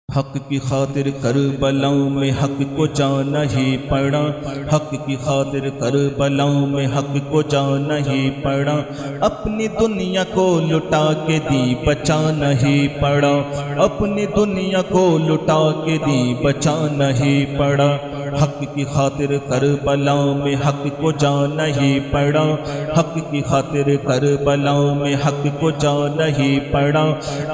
حق کی خاطر کربلاؤں میں حق کو جانا ہی پڑا، حق کی خاطر کربلاؤں میں حق کو جانا ہی پڑا، اپنی دنیا کو لٹا کے دی بچانا ہی پڑا، اپنی دنیا کو لٹا کے دی بچانا ہی پڑا، حق کی خاطر کربلاؤں میں حق کو جانا ہی پڑا، حق کی خاطر کربلاؤں میں حق کو جانا ہی پڑا،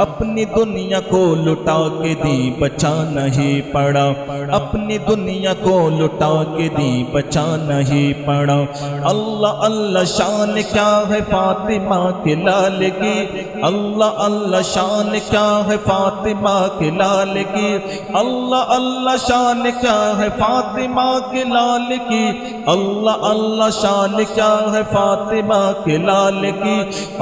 اپنی دنیا کو لٹا کے دی بچانا ہی پڑا، اپنی دنیا کو لٹا کے دی بچانا ہی پڑا۔ اللہ اللہ شان کیا ہے فاطمہ کے لال کی، اللہ اللہ شان کیا ہے فاطمہ کے لال کی، اللہ اللہ شان کیا ہے فاطمہ کے لال کی، اللہ اللہ شان کیا ہے فاطمہ کے لال کی،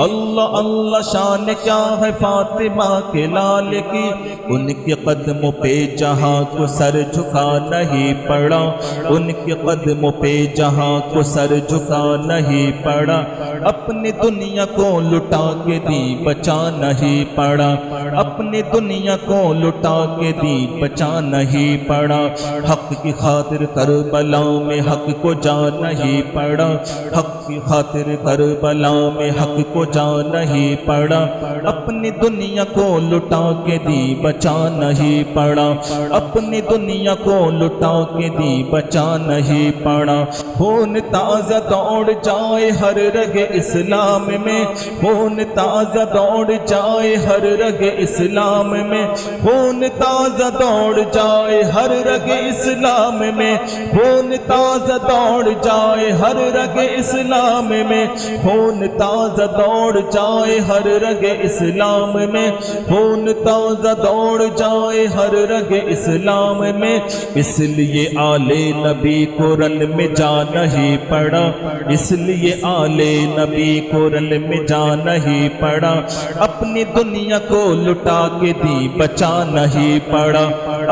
اللہ اللہ شان کیا ہے فاطمہ کے لال کی۔ ان کے قدموں پہ جہاں کو سر جھکانا ہی پڑا، ان کے قدموں پہ جہاں کو سر جھکانا ہی پڑا، اپنی دنیا کو لٹا کے دی بچانا ہی پڑا، اپنی دنیا کو لٹا کے دی بچانا ہی پڑا، حق کی خاطر کربلاؤں میں حق کو جانا ہی پڑا، حق کی خاطر کربلاؤں میں حق کو جانا ہی پڑا، اپنی دنیا کو لٹا کے دی بچانا ہی پڑا، اپنی دنیا کو لٹا کے دی بچانا ہی پڑا۔ خون تازہ دوڑ جائے ہر رگ اسلام میں، خون تازہ دوڑ جائے ہر رگ اسلام میں، خون تازہ دوڑ جائے ہر رگ اسلام میں، خون تازہ دوڑ جائے ہر رگ اسلام میں، خون تازہ دوڑ جائے ہر رگ اسلام میں، خون تازہ دوڑ جائے ہر رگ اسلام میں، اس لیے آل نبی کو رن میں جانا ہی پڑا، اس لیے آل نبی کو رن میں جانا ہی پڑا، اپنی دنیا کو لٹا کے دی بچانا ہی پڑا،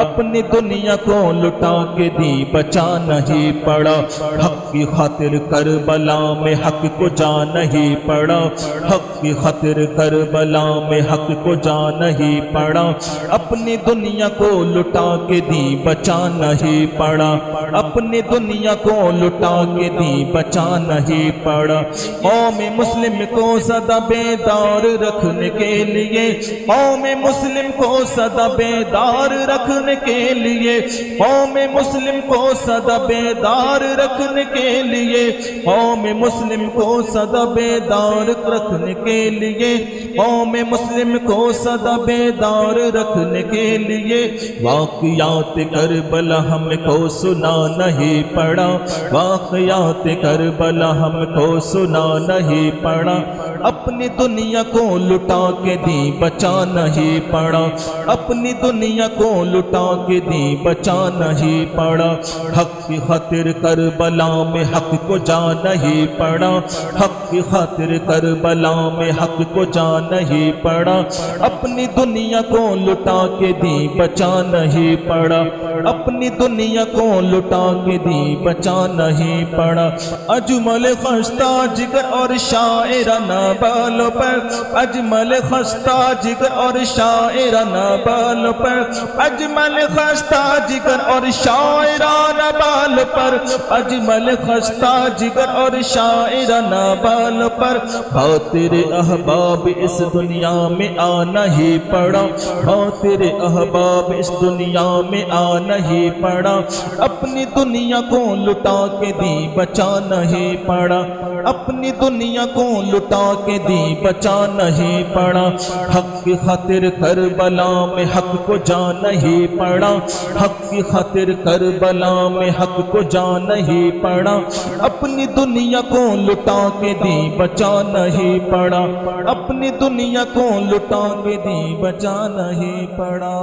اپنی دنیا کو لٹا کے دی بچانا ہی پڑا، حق کی خاطر کربلا میں حق کو جانا ہی پڑا، حق کی خاطر کربلا میں حق کو جانا ہی پڑا، اپنی دنیا کو لٹا کے دی بچانا ہی پڑا، اپنی دنیا کو لٹا کے دی بچانا ہی پڑا۔ قوم مسلم کو سدا بیدار رکھنے کے لیے، قوم مسلم کو سدا بیدار رکھنے کے لیے، قوم مسلم کو سدا بیدار رکھنے کے لیے، قوم مسلم کو سدا بیدار رکھنے کے لیے، قوم مسلم کو سدا بیدار رکھنے کے لیے، واقعات کربلا ہم کو سنانا ہی پڑا، واقعات کربلا ہم کو سنانا ہی پڑا، اپنی دنیا کو لٹا کے دی بچانا ہی پڑا، اپنی دنیا کو لٹا کے دی بچانا ہی پڑا، حق کی خاطر کربلا میں حق کو جانا ہی پڑا، حق کی خاطر کربلا میں حق کو جانا ہی پڑا، اپنی دنیا کو لٹا کے دی بچانا ہی پڑا، اپنی دنیا کو لٹا کے دی بچانا ہی پڑا۔ اجمل خستہ جگر اور شاعرانہ بالوں پر، اجمل خستہ جگر اور شاعرانہ بالوں پر، اجمل خستہ جگر اور شاعرانہ بال پر، اجمل خستہ جگر اور شاعرانہ بال پر، خاطر احباب اس دنیا میں آنا ہی پڑا، خاطر احباب اس دنیا میں آنا ہی پڑا، اپنی دنیا کو لٹا کے دی بچانا ہی پڑا، اپنی دنیا کو لٹا کے دی بچانا ہی پڑا، حق کی خاطر کربلا میں حق کو جانا ہی پڑا، حق کی خاطر کربلا میں حق کو جانا ہی پڑا، اپنی دنیا کو لٹا کے دی بچانا ہی پڑا، اپنی دنیا کو لٹا کے دی بچانا ہی پڑا۔